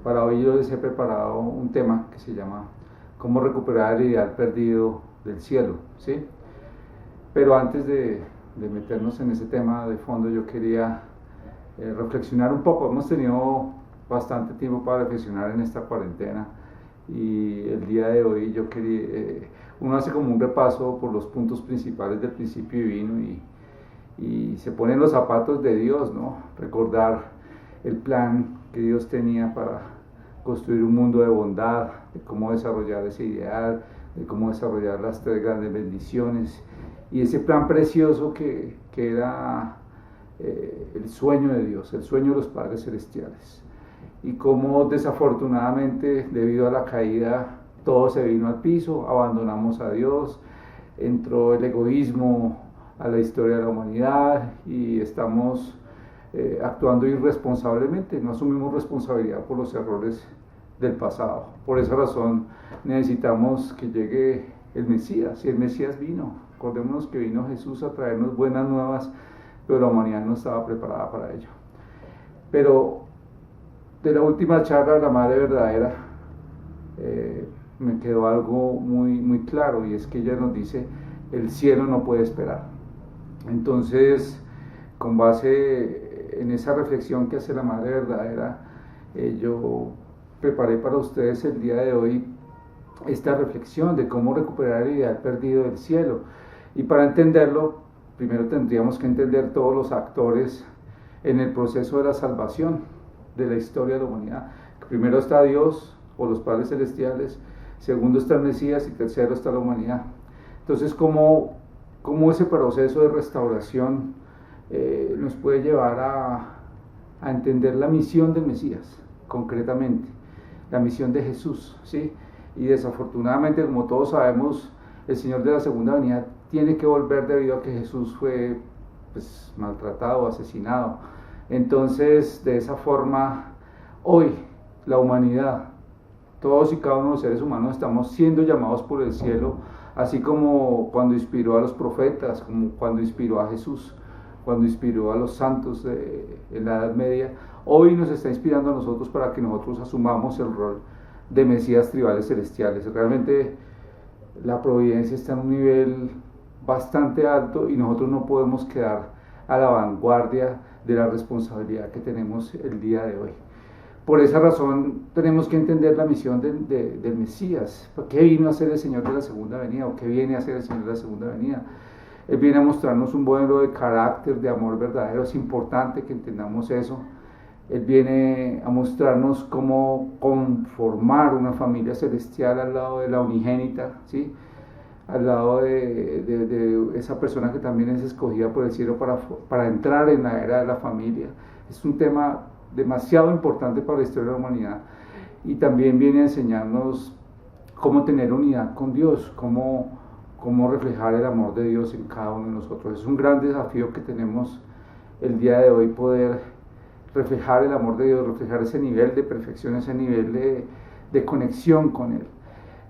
Para hoy yo les he preparado un tema que se llama cómo recuperar el ideal perdido del cielo, ¿sí? Pero antes de meternos en ese tema de fondo, yo quería reflexionar un poco. Hemos tenido bastante tiempo para reflexionar en esta cuarentena y el día de hoy yo quería, uno hace como un repaso por los puntos principales del principio divino y se pone en los zapatos de Dios, ¿no? Recordar el plan que Dios tenía para construir un mundo de bondad, de cómo desarrollar ese ideal, de cómo desarrollar las tres grandes bendiciones y ese plan precioso que era el sueño de Dios, el sueño de los padres celestiales. Y cómo desafortunadamente, debido a la caída, todo se vino al piso, abandonamos a Dios, entró el egoísmo a la historia de la humanidad y estamos actuando irresponsablemente, no asumimos responsabilidad por los errores del pasado. Por esa razón necesitamos que llegue el Mesías, y el Mesías vino. Acordémonos que vino Jesús a traernos buenas nuevas, pero la humanidad no estaba preparada para ello. Pero de la última charla de la Madre Verdadera me quedó algo muy claro, y es que ella nos dice: el cielo no puede esperar. Entonces, con base en esa reflexión que hace la Madre Verdadera, yo preparé para ustedes el día de hoy esta reflexión de cómo recuperar el ideal perdido del cielo. Y para entenderlo, primero tendríamos que entender todos los actores en el proceso de la salvación de la historia de la humanidad. Primero está Dios o los padres celestiales, segundo está el Mesías y tercero está la humanidad. Entonces, ¿cómo ese proceso de restauración nos puede llevar a entender la misión del Mesías, concretamente, la misión de Jesús, ¿sí? Y desafortunadamente, como todos sabemos, el Señor de la segunda venida tiene que volver debido a que Jesús fue maltratado, asesinado. Entonces, de esa forma, hoy la humanidad, todos y cada uno de los seres humanos, estamos siendo llamados por el cielo, así como cuando inspiró a los profetas, como cuando inspiró a Jesús, cuando inspiró a los santos en la Edad Media. Hoy nos está inspirando a nosotros para que nosotros asumamos el rol de Mesías tribales celestiales. Realmente la providencia está en un nivel bastante alto y nosotros no podemos quedar a la vanguardia de la responsabilidad que tenemos el día de hoy. Por esa razón tenemos que entender la misión del Mesías. ¿Qué vino a hacer el Señor de la segunda venida? ¿O qué viene a hacer el Señor de la segunda venida? Él viene a mostrarnos un modelo de carácter, de amor verdadero. Es importante que entendamos eso. Él viene a mostrarnos cómo conformar una familia celestial al lado de la unigénita, ¿sí? Al lado de esa persona que también es escogida por el cielo para entrar en la era de la familia. Es un tema demasiado importante para la historia de la humanidad, y también viene a enseñarnos cómo tener unidad con Dios, cómo reflejar el amor de Dios en cada uno de nosotros. Es un gran desafío que tenemos el día de hoy, poder reflejar el amor de Dios, reflejar ese nivel de perfección, ese nivel de conexión con Él.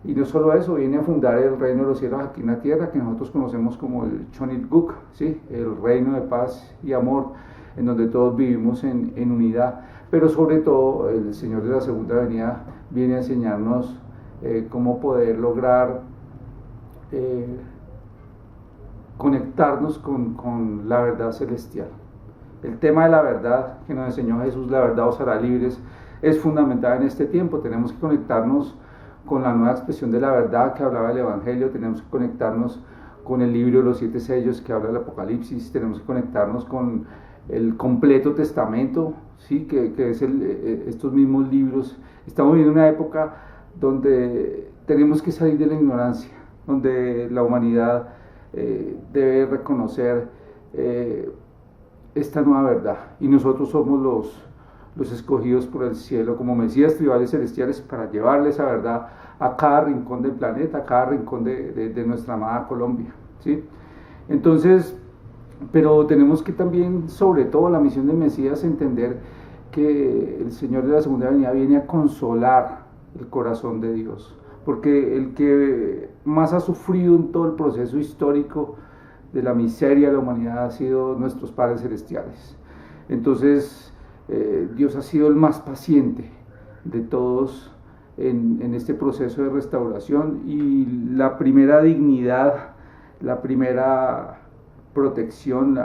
Y no solo eso, viene a fundar el reino de los cielos aquí en la tierra, que nosotros conocemos como el Chonit-Guk, ¿sí? El reino de paz y amor, en donde todos vivimos en unidad. Pero sobre todo, el Señor de la segunda venida viene a enseñarnos cómo poder lograr conectarnos con la verdad celestial. El tema de la verdad que nos enseñó Jesús, la verdad os hará libres, es fundamental en este tiempo. Tenemos que conectarnos con la nueva expresión de la verdad que hablaba el Evangelio, tenemos que conectarnos con el libro de los 7 sellos que habla el Apocalipsis, tenemos que conectarnos con el completo testamento, ¿sí? que es estos mismos libros. Estamos viviendo una época donde tenemos que salir de la ignorancia, donde la humanidad debe reconocer esta nueva verdad, y nosotros somos los escogidos por el cielo como Mesías tribales celestiales para llevarle esa verdad a cada rincón del planeta, a cada rincón de nuestra amada Colombia, ¿sí? Entonces, pero tenemos que también, sobre todo la misión del Mesías, entender que el Señor de la segunda venida viene a consolar el corazón de Dios, porque el que más ha sufrido en todo el proceso histórico de la miseria de la humanidad ha sido nuestros padres celestiales. Entonces, Dios ha sido el más paciente, de todos en este proceso de restauración, y la primera dignidad, la primera protección,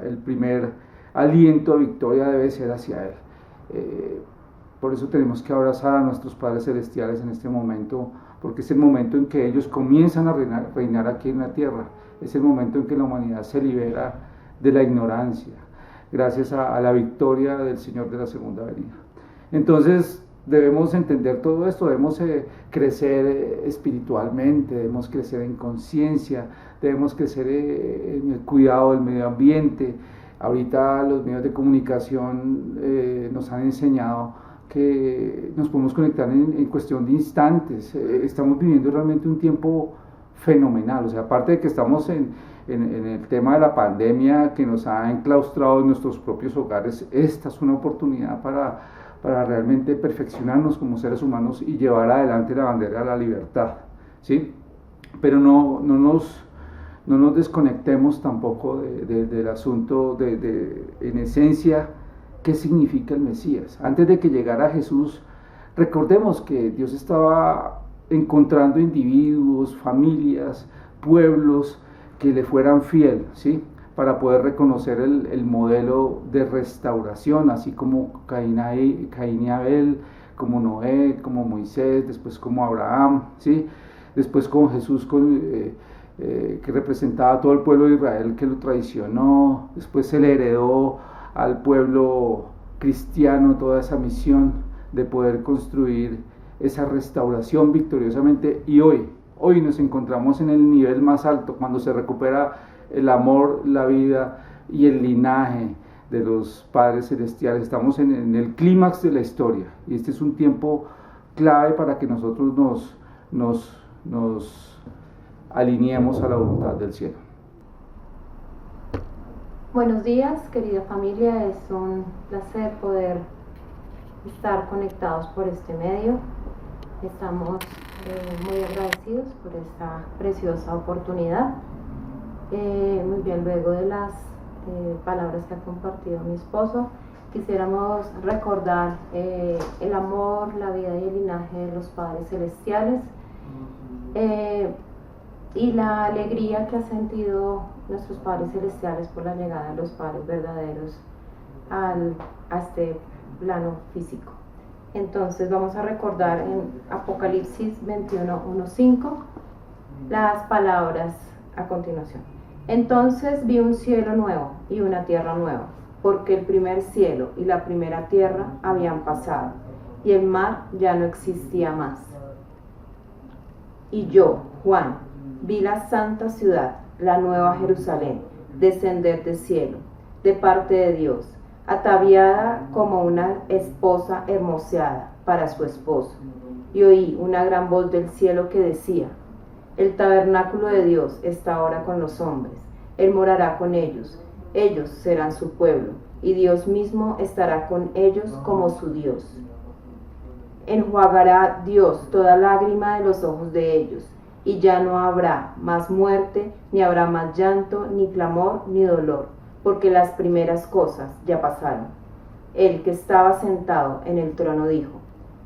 el primer aliento a victoria debe ser hacia Él. Por eso tenemos que abrazar a nuestros Padres Celestiales en este momento, porque es el momento en que ellos comienzan a reinar aquí en la tierra. Es el momento en que la humanidad se libera de la ignorancia, gracias a la victoria del Señor de la segunda venida. Entonces debemos entender todo esto, debemos crecer espiritualmente, debemos crecer en conciencia, debemos crecer en el cuidado del medio ambiente. Ahorita los medios de comunicación nos han enseñado que nos podemos conectar en cuestión de instantes. Estamos viviendo realmente un tiempo fenomenal. O sea, aparte de que estamos en el tema de la pandemia que nos ha enclaustrado en nuestros propios hogares, esta es una oportunidad para realmente perfeccionarnos como seres humanos y llevar adelante la bandera de la libertad, ¿sí? Pero no nos desconectemos tampoco del asunto en esencia, ¿qué significa el Mesías? Antes de que llegara Jesús, recordemos que Dios estaba encontrando individuos, familias, pueblos que le fueran fiel, ¿sí? Para poder reconocer el modelo de restauración, así como Caín y Abel, como Noé, como Moisés, después como Abraham, ¿sí? Después con Jesús, que representaba a todo el pueblo de Israel que lo traicionó. Después se le heredó al pueblo cristiano toda esa misión de poder construir esa restauración victoriosamente, y hoy nos encontramos en el nivel más alto, cuando se recupera el amor, la vida y el linaje de los Padres Celestiales. Estamos en el clímax de la historia, y este es un tiempo clave para que nosotros nos alineemos a la voluntad del cielo. Buenos días, querida familia. Es un placer poder estar conectados por este medio. Estamos muy agradecidos por esta preciosa oportunidad. Muy bien, luego de las palabras que ha compartido mi esposo, quisiéramos recordar el amor, la vida y el linaje de los Padres Celestiales, y la alegría que han sentido nuestros Padres Celestiales por la llegada de los Padres verdaderos a este plano físico. Entonces vamos a recordar en Apocalipsis 21:1-5 las palabras a continuación. Entonces vi un cielo nuevo y una tierra nueva, porque el primer cielo y la primera tierra habían pasado, y el mar ya no existía más. Y yo, Juan, vi la santa ciudad, la nueva Jerusalén, descender del cielo, de parte de Dios, ataviada como una esposa hermoseada para su esposo. Y oí una gran voz del cielo que decía: el tabernáculo de Dios está ahora con los hombres, Él morará con ellos, ellos serán su pueblo, y Dios mismo estará con ellos como su Dios. Enjuagará Dios toda lágrima de los ojos de ellos, y ya no habrá más muerte, ni habrá más llanto, ni clamor, ni dolor, porque las primeras cosas ya pasaron. El que estaba sentado en el trono dijo: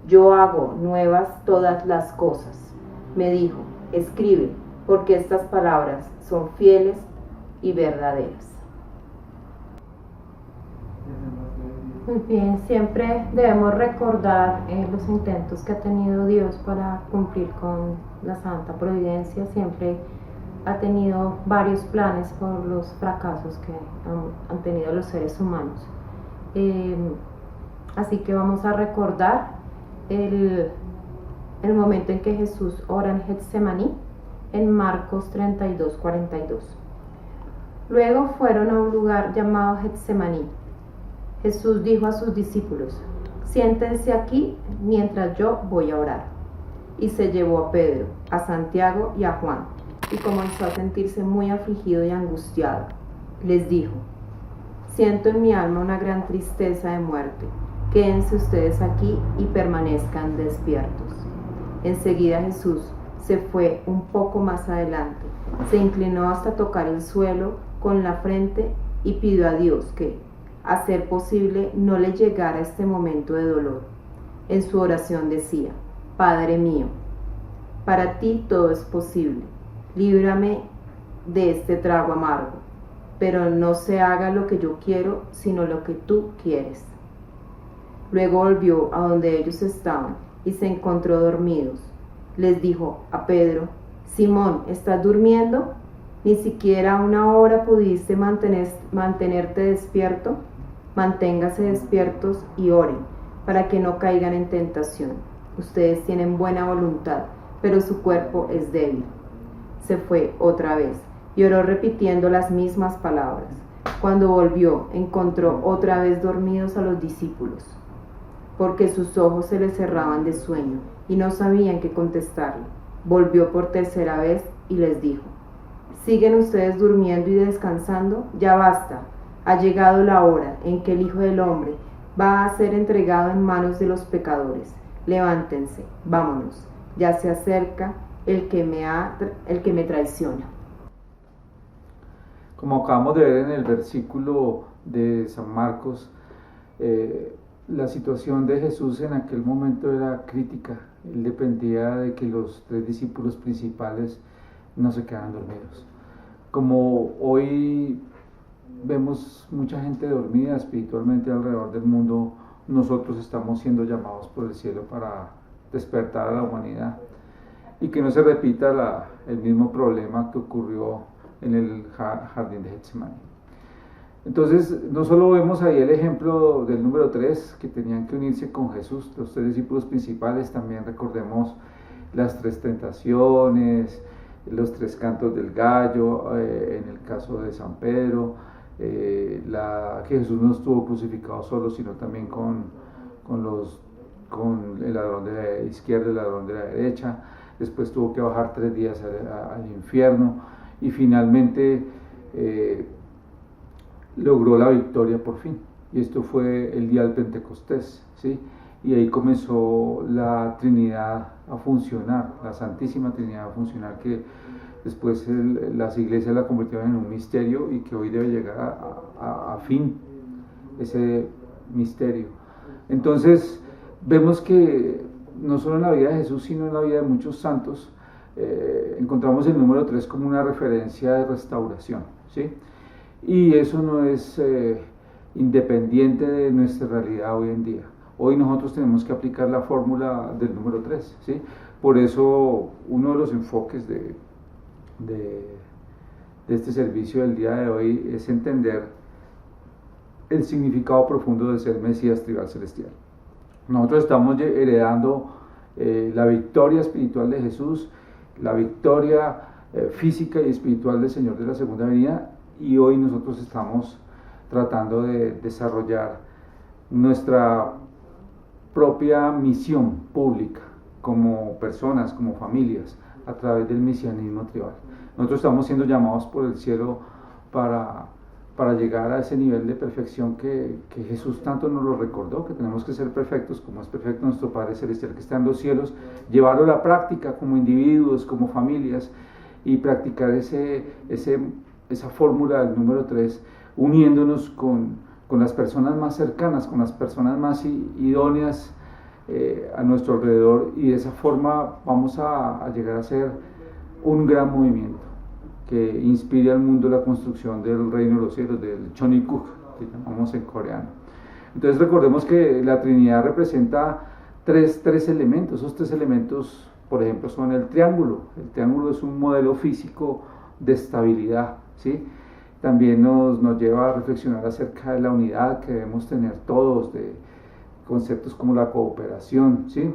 yo hago nuevas todas las cosas. Me dijo: escribe, porque estas palabras son fieles y verdaderas. Muy bien, siempre debemos recordar los intentos que ha tenido Dios para cumplir con la santa providencia. Siempre ha tenido varios planes por los fracasos que han tenido los seres humanos. Así que vamos a recordar el momento en que Jesús ora en Getsemaní, en Marcos 32:42. Luego fueron a un lugar llamado Getsemaní. Jesús dijo a sus discípulos: siéntense aquí mientras yo voy a orar. Y se llevó a Pedro, a Santiago y a Juan, y comenzó a sentirse muy afligido y angustiado. Les dijo: siento en mi alma una gran tristeza de muerte. Quédense ustedes aquí y permanezcan despiertos. Enseguida Jesús se fue un poco más adelante, se inclinó hasta tocar el suelo con la frente y pidió a Dios que, a ser posible, no le llegara este momento de dolor. En su oración decía: Padre mío, para ti todo es posible, líbrame de este trago amargo, pero no se haga lo que yo quiero, sino lo que tú quieres. Luego volvió a donde ellos estaban y se encontró dormidos. Les dijo a Pedro: Simón, ¿estás durmiendo? ¿Ni siquiera una hora pudiste mantenerte despierto? Manténgase despiertos y oren, para que no caigan en tentación. Ustedes tienen buena voluntad, pero su cuerpo es débil. Se fue otra vez y oró repitiendo las mismas palabras. Cuando volvió, encontró otra vez dormidos a los discípulos, porque sus ojos se les cerraban de sueño y no sabían qué contestarle. Volvió por tercera vez y les dijo: ¿Siguen ustedes durmiendo y descansando? Ya basta. Ha llegado la hora en que el Hijo del Hombre va a ser entregado en manos de los pecadores. Levántense, vámonos. Ya se acerca el que me traiciona. Como acabamos de ver en el versículo de San Marcos, la situación de Jesús en aquel momento era crítica. Él dependía de que los 3 discípulos principales no se quedaran dormidos. Como hoy vemos mucha gente dormida espiritualmente alrededor del mundo, nosotros estamos siendo llamados por el cielo para despertar a la humanidad y que no se repita el mismo problema que ocurrió en el jardín de Getsemaní. Entonces, no solo vemos ahí el ejemplo del número 3, que tenían que unirse con Jesús, los 3 discípulos principales, también recordemos las 3 tentaciones, los 3 cantos del gallo, en el caso de San Pedro, que Jesús no estuvo crucificado solo, sino también con el ladrón de la izquierda y el ladrón de la derecha. Después tuvo que bajar 3 días al infierno y finalmente logró la victoria por fin. Y esto fue el día del Pentecostés, ¿sí? Y ahí comenzó la Trinidad a funcionar, la Santísima Trinidad a funcionar, que después las iglesias la convirtieron en un misterio y que hoy debe llegar a fin ese misterio. Entonces vemos que no solo en la vida de Jesús, sino en la vida de muchos santos, encontramos el número 3 como una referencia de restauración, ¿sí? Y eso no es independiente de nuestra realidad hoy en día. Hoy nosotros tenemos que aplicar la fórmula del número 3, ¿sí? Por eso uno de los enfoques de este servicio del día de hoy es entender el significado profundo de ser Mesías tribal celestial. Nosotros estamos heredando la victoria espiritual de Jesús, la victoria física y espiritual del Señor de la segunda venida, y hoy nosotros estamos tratando de desarrollar nuestra propia misión pública como personas, como familias, a través del mesianismo tribal. Nosotros estamos siendo llamados por el cielo para llegar a ese nivel de perfección que Jesús tanto nos lo recordó, que tenemos que ser perfectos como es perfecto nuestro Padre Celestial que está en los cielos, llevarlo a la práctica como individuos, como familias, y practicar esa fórmula del número 3, uniéndonos con las personas más cercanas, con las personas más idóneas a nuestro alrededor, y de esa forma vamos a llegar a ser un gran movimiento que inspire al mundo la construcción del reino de los cielos, del Chonikuk, que llamamos en coreano. Entonces recordemos que la Trinidad representa tres elementos. Esos 3 elementos, por ejemplo, son el triángulo. El triángulo es un modelo físico de estabilidad, ¿sí? También nos lleva a reflexionar acerca de la unidad que debemos tener todos, de conceptos como la cooperación, ¿sí?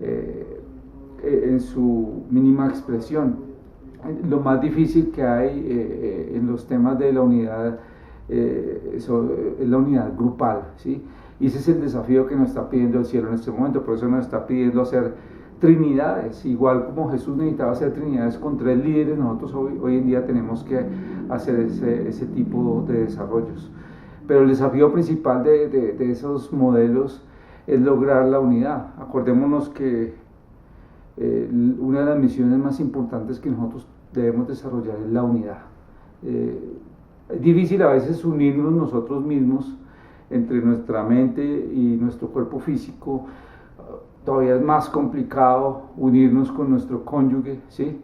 En su mínima expresión. Lo más difícil que hay en los temas de la unidad es la unidad grupal, ¿sí? Y ese es el desafío que nos está pidiendo el cielo en este momento. Por eso nos está pidiendo hacer trinidades, igual como Jesús necesitaba hacer trinidades con 3 líderes. Nosotros hoy en día tenemos que hacer ese tipo de desarrollos. Pero el desafío principal de esos modelos es lograr la unidad. Acordémonos que una de las misiones más importantes que nosotros debemos desarrollar es la unidad. Es difícil a veces unirnos nosotros mismos entre nuestra mente y nuestro cuerpo físico, todavía es más complicado unirnos con nuestro cónyuge, ¿sí?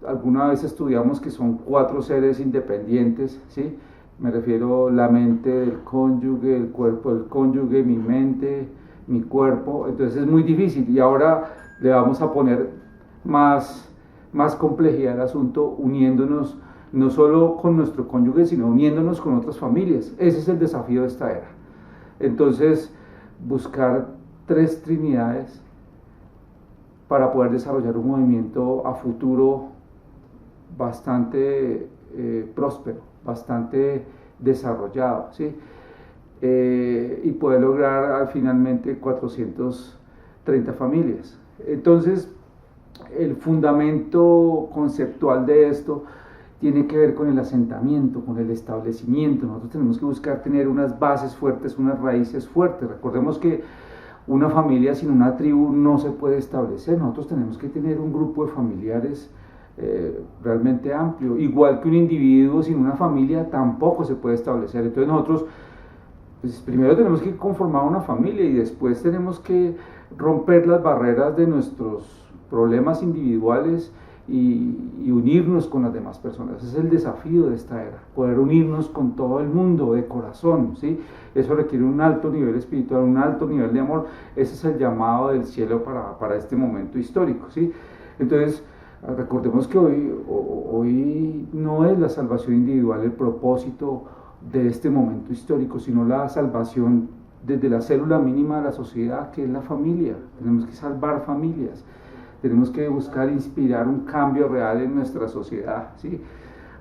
Alguna vez estudiamos que son 4 seres independientes, ¿sí? Me refiero a la mente del cónyuge, el cuerpo del cónyuge, mi mente, mi cuerpo. Entonces es muy difícil y ahora le vamos a poner más complejidad al asunto, uniéndonos no solo con nuestro cónyuge, sino uniéndonos con otras familias. Ese es el desafío de esta era. Entonces, buscar 3 trinidades para poder desarrollar un movimiento a futuro bastante próspero, bastante desarrollado, ¿sí? Y poder lograr finalmente 430 familias. Entonces, el fundamento conceptual de esto tiene que ver con el asentamiento, con el establecimiento. Nosotros tenemos que buscar tener unas bases fuertes, unas raíces fuertes. Recordemos que una familia sin una tribu no se puede establecer. Nosotros tenemos que tener un grupo de familiares realmente amplio. Igual que un individuo sin una familia tampoco se puede establecer. Entonces nosotros pues, primero tenemos que conformar una familia y después tenemos que romper las barreras de nuestros problemas individuales y unirnos con las demás personas. Ese es el desafío de esta era, poder unirnos con todo el mundo de corazón, ¿sí? Eso requiere un alto nivel espiritual, un alto nivel de amor. Ese es el llamado del cielo para este momento histórico, ¿sí? Entonces, recordemos que hoy no es la salvación individual el propósito de este momento histórico, sino la salvación desde la célula mínima de la sociedad, que es la familia. Tenemos que salvar familias. Tenemos que buscar inspirar un cambio real en nuestra sociedad, ¿sí?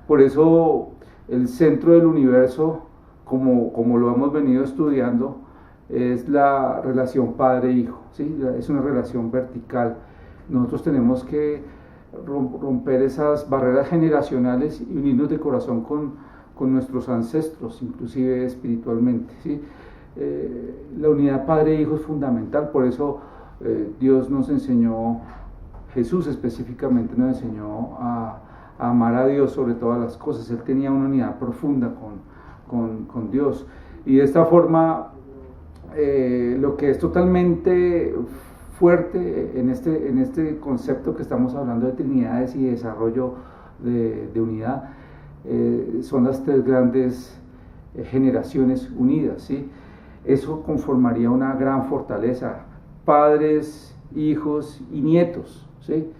Por eso el centro del universo, como lo hemos venido estudiando, es la relación padre-hijo, ¿sí? Es una relación vertical. Nosotros tenemos que romper esas barreras generacionales y unirnos de corazón con nuestros ancestros, inclusive espiritualmente, ¿sí? La unidad padre-hijo es fundamental, por eso Dios nos enseñó, Jesús específicamente nos enseñó a amar a Dios sobre todas las cosas. Él tenía una unidad profunda con Dios. Y de esta forma, lo que es totalmente fuerte en este concepto que estamos hablando de trinidades y desarrollo de unidad, son las 3 grandes generaciones unidas, ¿sí? Eso conformaría una gran fortaleza. Padres, hijos y nietos, ¿sí?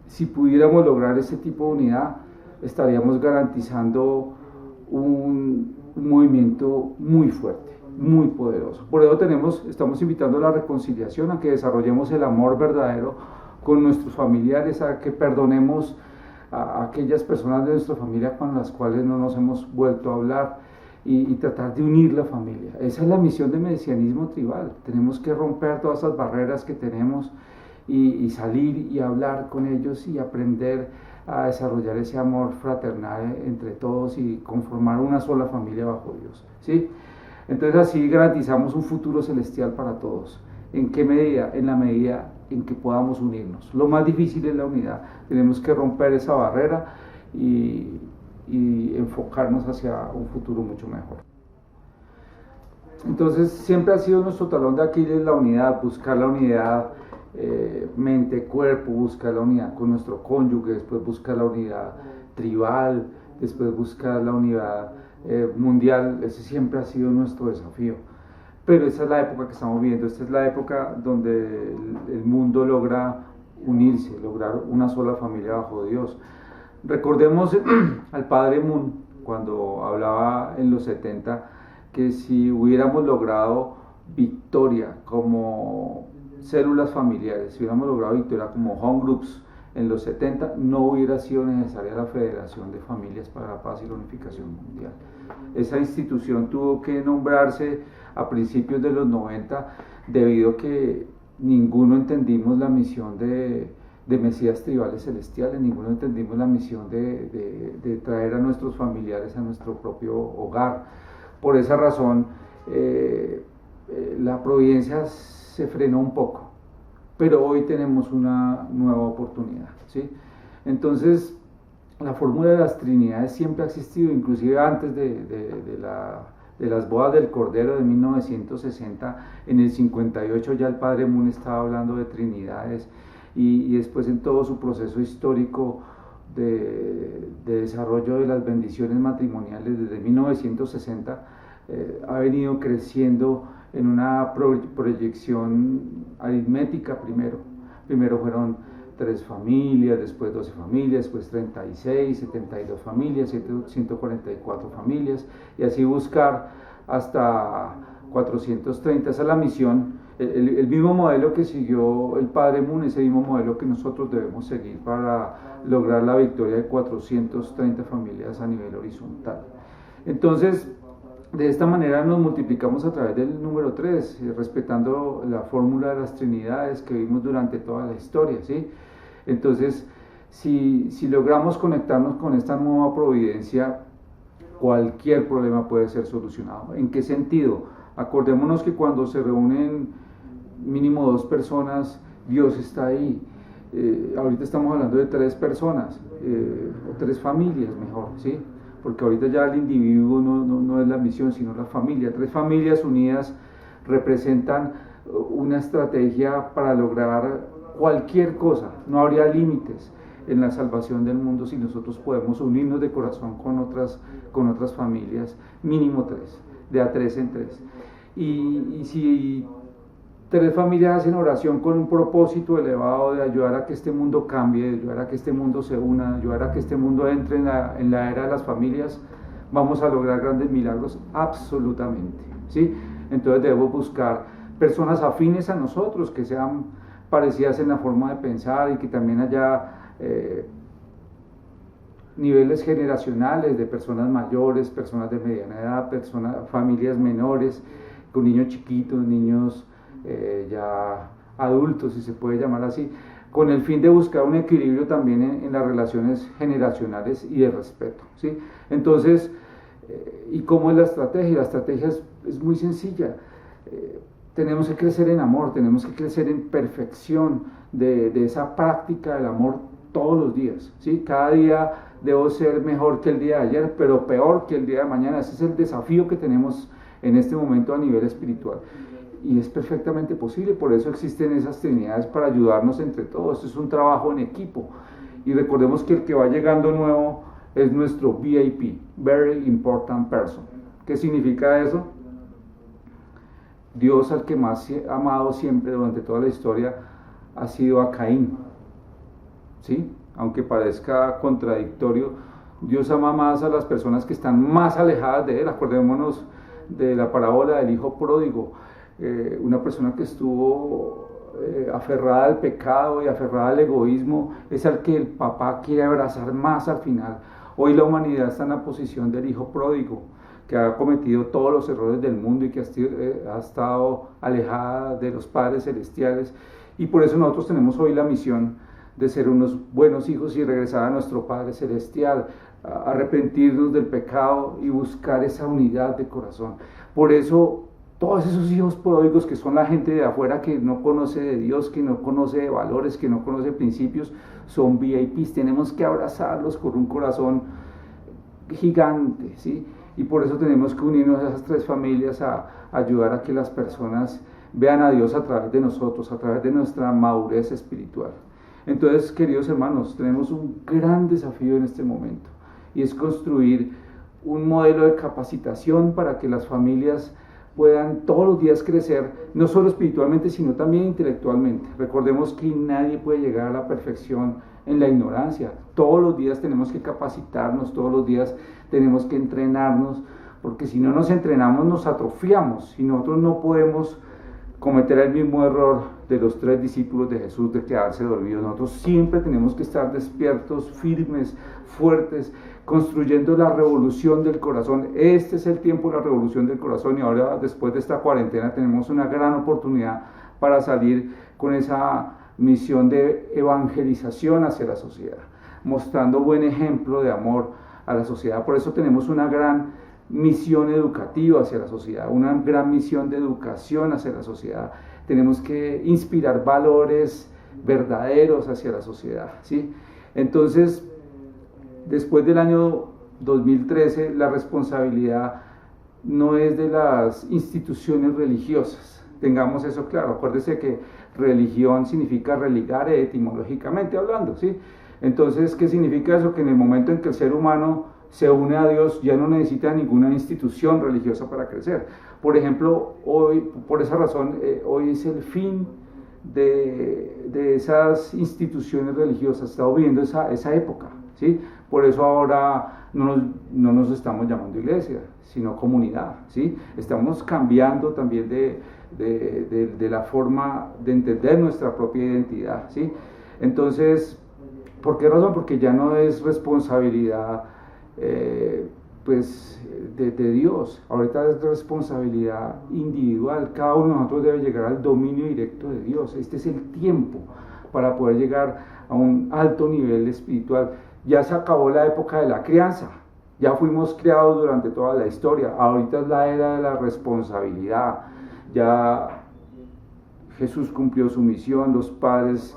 Si pudiéramos lograr ese tipo de unidad, estaríamos garantizando un movimiento muy fuerte, muy poderoso. Por eso estamos invitando a la reconciliación, a que desarrollemos el amor verdadero con nuestros familiares, a que perdonemos a aquellas personas de nuestra familia con las cuales no nos hemos vuelto a hablar, y tratar de unir la familia. Esa es la misión del mesianismo tribal. Tenemos que romper todas esas barreras que tenemos y salir y hablar con ellos y aprender a desarrollar ese amor fraternal entre todos y conformar una sola familia bajo Dios, ¿sí? Entonces así garantizamos un futuro celestial para todos. ¿En qué medida? En la medida en que podamos unirnos. Lo más difícil es la unidad. Tenemos que romper esa barrera y enfocarnos hacia un futuro mucho mejor. Entonces siempre ha sido nuestro talón de Aquiles la unidad, buscar la unidad mente-cuerpo, buscar la unidad con nuestro cónyuge, después buscar la unidad tribal, después buscar la unidad mundial. Ese siempre ha sido nuestro desafío. Pero esa es la época que estamos viviendo, esta es la época donde el mundo logra unirse, lograr una sola familia bajo Dios. Recordemos al padre Moon cuando hablaba en los 70 que si hubiéramos logrado victoria como células familiares, si hubiéramos logrado victoria como home groups en los 70, no hubiera sido necesaria la Federación de Familias para la Paz y la Unificación Mundial. Esa institución tuvo que nombrarse a principios de los 90 debido a que ninguno entendimos la misión de Mesías tribales celestiales, ninguno entendimos la misión de traer a nuestros familiares a nuestro propio hogar. Por esa razón, la providencia se frenó un poco, pero hoy tenemos una nueva oportunidad, ¿sí? Entonces, la fórmula de las trinidades siempre ha existido, inclusive antes de la de las bodas del Cordero de 1960, en el 58 ya el padre Moon estaba hablando de trinidades, y después en todo su proceso histórico de desarrollo de las bendiciones matrimoniales desde 1960, ha venido creciendo en una proyección aritmética. Primero fueron 3 familias, después 12 familias, después 36, 72 familias, 144 familias, y así buscar hasta 430. Esa es la misión, el mismo modelo que siguió el padre Moon, ese mismo modelo que nosotros debemos seguir para lograr la victoria de 430 familias a nivel horizontal. Entonces, de esta manera nos multiplicamos a través del número 3, respetando la fórmula de las trinidades que vimos durante toda la historia, ¿sí? Entonces, si logramos conectarnos con esta nueva providencia, cualquier problema puede ser solucionado. ¿En qué sentido? Acordémonos que cuando se reúnen mínimo 2 personas, Dios está ahí. Ahorita estamos hablando de 3 personas, o 3 familias mejor, ¿sí? Porque ahorita ya el individuo no es la misión, sino la familia. 3 familias unidas representan una estrategia para lograr cualquier cosa. No habría límites en la salvación del mundo si nosotros podemos unirnos de corazón con otras familias, mínimo 3, de a 3 en 3. Y si 3 familias hacen oración con un propósito elevado de ayudar a que este mundo cambie, de ayudar a que este mundo se una, de ayudar a que este mundo entre en la era de las familias, vamos a lograr grandes milagros absolutamente, ¿sí? Entonces debemos buscar personas afines a nosotros, que sean parecidas en la forma de pensar, y que también haya niveles generacionales de personas mayores, personas de mediana edad, familias menores, con niños chiquitos, niños ya adultos, si se puede llamar así, con el fin de buscar un equilibrio también en las relaciones generacionales y de respeto, ¿sí? Entonces, ¿y cómo es la estrategia? La estrategia es muy sencilla. Tenemos que crecer en amor, tenemos que crecer en perfección de esa práctica del amor todos los días, ¿sí? Cada día debo ser mejor que el día de ayer, pero peor que el día de mañana. Ese es el desafío que tenemos en este momento a nivel espiritual. Y es perfectamente posible, por eso existen esas trinidades, para ayudarnos entre todos. Esto es un trabajo en equipo. Y recordemos que el que va llegando nuevo es nuestro VIP, Very Important Person. ¿Qué significa eso? Dios, al que más ha amado siempre durante toda la historia, ha sido a Caín, ¿sí? Aunque parezca contradictorio, Dios ama más a las personas que están más alejadas de Él. Acordémonos de la parábola del hijo pródigo, una persona que estuvo aferrada al pecado y aferrada al egoísmo, es al que el papá quiere abrazar más al final. Hoy la humanidad está en la posición del hijo pródigo, que ha cometido todos los errores del mundo y que ha estado alejada de los padres celestiales, y por eso nosotros tenemos hoy la misión de ser unos buenos hijos y regresar a nuestro Padre Celestial, arrepentirnos del pecado y buscar esa unidad de corazón. Por eso todos esos hijos pródigos, que son la gente de afuera que no conoce de Dios, que no conoce de valores, que no conoce principios, son VIPs. Tenemos que abrazarlos con un corazón gigante, ¿sí? Y por eso tenemos que unirnos a esas 3 familias a ayudar a que las personas vean a Dios a través de nosotros, a través de nuestra madurez espiritual. Entonces, queridos hermanos, tenemos un gran desafío en este momento, y es construir un modelo de capacitación para que las familias puedan todos los días crecer, no solo espiritualmente, sino también intelectualmente. Recordemos que nadie puede llegar a la perfección en la ignorancia. Todos los días tenemos que capacitarnos, todos los días tenemos que entrenarnos, porque si no nos entrenamos nos atrofiamos, y nosotros no podemos cometer el mismo error de los 3 discípulos de Jesús de quedarse dormidos. Nosotros siempre tenemos que estar despiertos, firmes, fuertes, construyendo la revolución del corazón. Este es el tiempo de la revolución del corazón, y ahora, después de esta cuarentena, tenemos una gran oportunidad para salir con esa misión de evangelización hacia la sociedad, mostrando buen ejemplo de amor a la sociedad. Por eso tenemos una gran misión educativa hacia la sociedad, una gran misión de educación hacia la sociedad. Tenemos que inspirar valores verdaderos hacia la sociedad, ¿sí? Entonces, después del año 2013, la responsabilidad no es de las instituciones religiosas. Tengamos eso claro. Acuérdese que religión significa religar etimológicamente hablando, ¿sí? Entonces, ¿qué significa eso? Que en el momento en que el ser humano se une a Dios, ya no necesita ninguna institución religiosa para crecer. Por ejemplo, hoy, por esa razón, hoy es el fin de esas instituciones religiosas. Estamos viviendo esa época, ¿sí? Por eso ahora no nos estamos llamando iglesia, sino comunidad, ¿sí? Estamos cambiando también de la forma de entender nuestra propia identidad, ¿sí? Entonces, ¿por qué razón? Porque ya no es responsabilidad de Dios. Ahorita es responsabilidad individual. Cada uno de nosotros debe llegar al dominio directo de Dios. Este es el tiempo para poder llegar a un alto nivel espiritual. Ya se acabó la época de la crianza. Ya fuimos criados durante toda la historia. Ahorita es la era de la responsabilidad. Ya Jesús cumplió su misión, los padres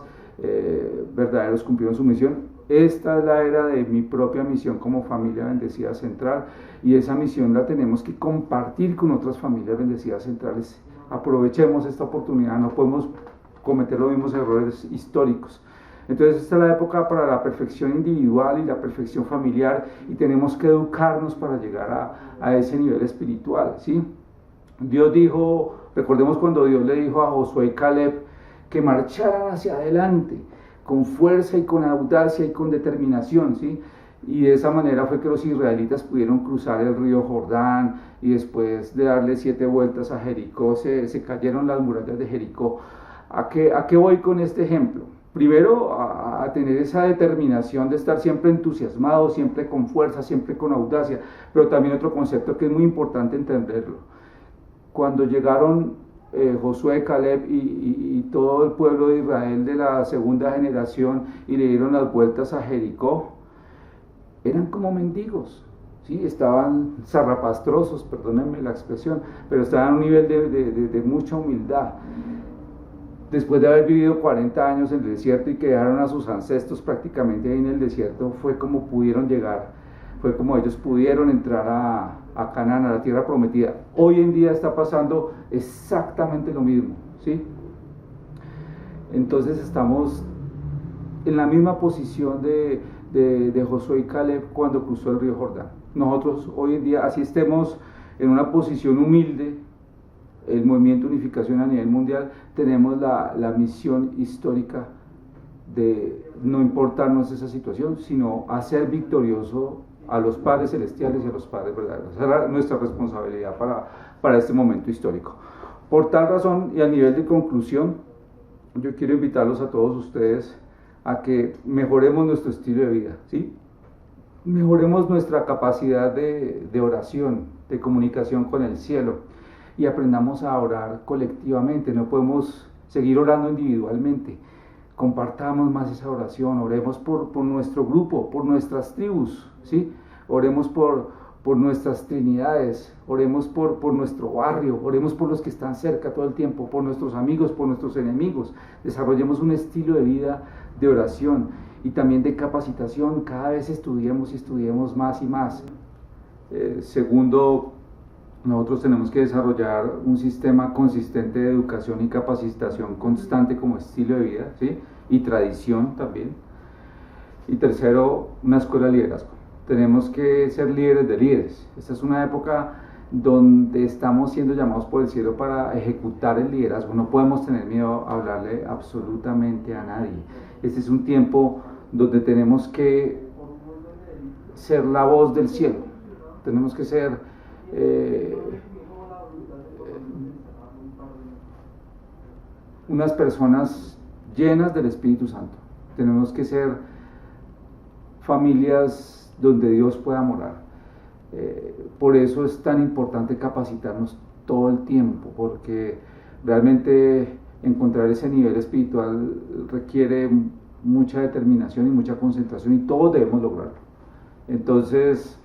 verdaderos cumplieron su misión. Esta es la era de mi propia misión como familia bendecida central, y esa misión la tenemos que compartir con otras familias bendecidas centrales. Aprovechemos esta oportunidad, no podemos cometer los mismos errores históricos. Entonces esta es la época para la perfección individual y la perfección familiar, y tenemos que educarnos para llegar a ese nivel espiritual, ¿sí? Dios dijo, recordemos cuando Dios le dijo a Josué y Caleb que marcharan hacia adelante con fuerza y con audacia y con determinación, ¿sí? Y de esa manera fue que los israelitas pudieron cruzar el río Jordán, y después de darle 7 vueltas a Jericó, se cayeron las murallas de Jericó. ¿A qué voy con este ejemplo? Primero, a tener esa determinación de estar siempre entusiasmado, siempre con fuerza, siempre con audacia, pero también otro concepto que es muy importante entenderlo. Cuando llegaron Josué, Caleb y todo el pueblo de Israel de la segunda generación y le dieron las vueltas a Jericó, eran como mendigos, ¿sí? Estaban zarrapastrosos, perdónenme la expresión, pero estaban a un nivel de mucha humildad. Después de haber vivido 40 años en el desierto y que dejaron a sus ancestros prácticamente ahí en el desierto, fue como pudieron llegar, fue como ellos pudieron entrar a Canaán, a la tierra prometida. Hoy en día está pasando exactamente lo mismo, ¿sí? Entonces estamos en la misma posición de Josué y Caleb cuando cruzó el río Jordán. Nosotros hoy en día, así estemos en una posición humilde, el Movimiento de Unificación a nivel mundial, tenemos la misión histórica de no importarnos esa situación, sino hacer victorioso a los padres celestiales y a los padres verdaderos. Esa es nuestra responsabilidad para este momento histórico. Por tal razón, y a nivel de conclusión, yo quiero invitarlos a todos ustedes a que mejoremos nuestro estilo de vida, ¿sí? Mejoremos nuestra capacidad de oración, de comunicación con el cielo, y aprendamos a orar colectivamente. No podemos seguir orando individualmente. Compartamos más esa oración, oremos por nuestro grupo, por nuestras tribus, ¿sí? Oremos por nuestras trinidades, oremos por nuestro barrio, oremos por los que están cerca todo el tiempo, por nuestros amigos, por nuestros enemigos. Desarrollemos un estilo de vida de oración y también de capacitación. Cada vez estudiemos y estudiemos más y más. Segundo, nosotros tenemos que desarrollar un sistema consistente de educación y capacitación constante como estilo de vida, ¿sí? Y tradición también. Y tercero, una escuela de liderazgo. Tenemos que ser líderes de líderes. Esta es una época donde estamos siendo llamados por el cielo para ejecutar el liderazgo. No podemos tener miedo a hablarle absolutamente a nadie. Este es un tiempo donde tenemos que ser la voz del cielo. Tenemos que ser unas personas llenas del Espíritu Santo. Tenemos que ser familias donde Dios pueda morar. Por eso es tan importante capacitarnos todo el tiempo, porque realmente encontrar ese nivel espiritual requiere mucha determinación y mucha concentración, y todos debemos lograrlo. Entonces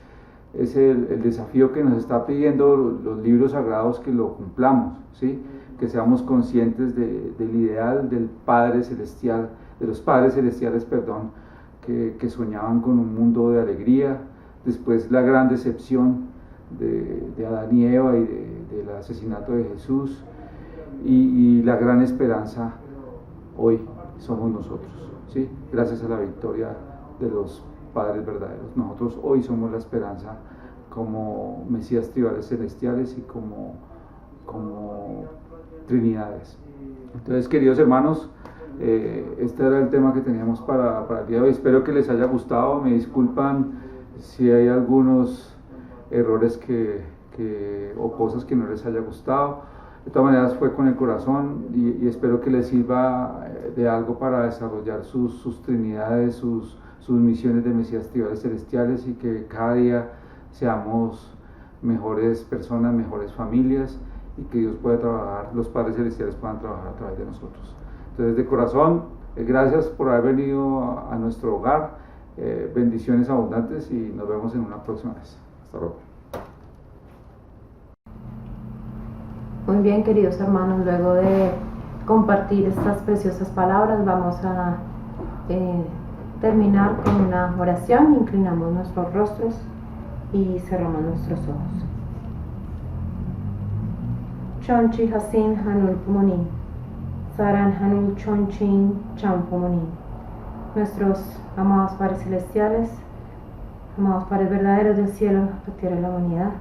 es el desafío que nos está pidiendo los libros sagrados, que lo cumplamos, ¿sí? Que seamos conscientes del ideal del Padre Celestial, de los Padres Celestiales, que soñaban con un mundo de alegría. Después la gran decepción de Adán y Eva y del asesinato de Jesús, y la gran esperanza hoy somos nosotros, ¿sí? Gracias a la victoria de los padres verdaderos. Nosotros hoy somos la esperanza como Mesías tribales celestiales y como Trinidades. Entonces, queridos hermanos, este era el tema que teníamos para el día de hoy. Espero que les haya gustado. Me disculpan si hay algunos errores o cosas que no les haya gustado. De todas maneras, fue con el corazón y espero que les sirva de algo para desarrollar sus trinidades, sus misiones de Mesías tribales celestiales, y que cada día seamos mejores personas, mejores familias, y que Dios pueda trabajar, los padres celestiales puedan trabajar a través de nosotros. Entonces, de corazón, gracias por haber venido a nuestro hogar, bendiciones abundantes, y nos vemos en una próxima vez. Hasta luego. Muy bien, queridos hermanos, luego de compartir estas preciosas palabras, vamos a terminar con una oración. Inclinamos nuestros rostros y cerramos nuestros ojos. Chonchi Hasin Hanul Pumoni, Saran Hanul Chonchin Champumoni. Nuestros amados Padres Celestiales, amados Padres verdaderos del cielo, la tierra y la humanidad,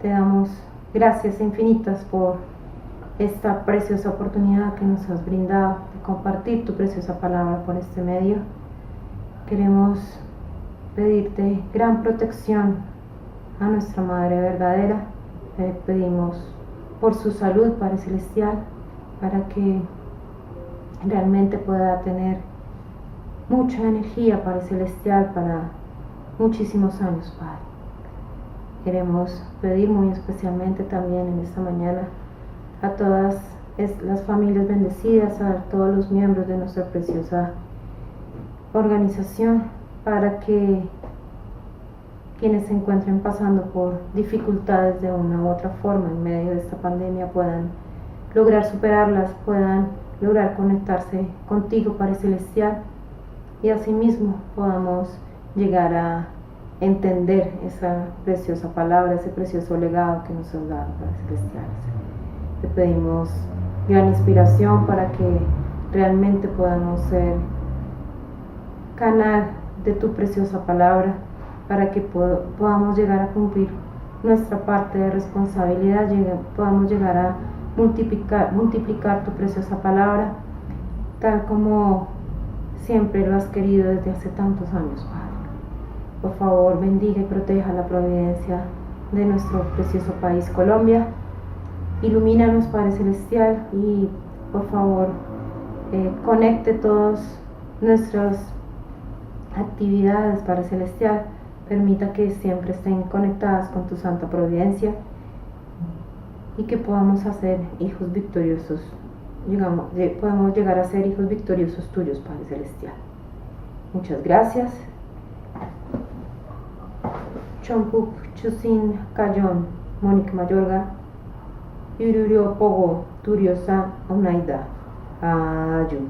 te damos gracias infinitas por esta preciosa oportunidad que nos has brindado de compartir tu preciosa palabra por este medio. Queremos pedirte gran protección a nuestra Madre verdadera. Te pedimos por su salud, Padre Celestial, para que realmente pueda tener mucha energía, Padre Celestial, para muchísimos años, Padre. Queremos pedir muy especialmente también en esta mañana a todas las familias bendecidas, a todos los miembros de nuestra preciosa organización, para que quienes se encuentren pasando por dificultades de una u otra forma en medio de esta pandemia puedan lograr superarlas, puedan lograr conectarse contigo, Padre Celestial, y asimismo podamos llegar a entender esa preciosa palabra, ese precioso legado que nos has dado, Padre Celestial. Te pedimos gran inspiración para que realmente podamos ser canal de tu preciosa palabra, para que podamos llegar a cumplir nuestra parte de responsabilidad, podamos llegar a multiplicar tu preciosa palabra, tal como siempre lo has querido desde hace tantos años, Padre. Por favor, bendiga y proteja la providencia de nuestro precioso país, Colombia. Ilumínanos, Padre Celestial, y por favor, conecte todas nuestras actividades, Padre Celestial. Permita que siempre estén conectadas con tu santa providencia y que podamos hacer hijos victoriosos. Podemos llegar a ser hijos victoriosos tuyos, Padre Celestial. Muchas gracias. Chompuk Chusin Kayon Mónica Mayorga Yururio Pogo Turiosa Onaida Ayun.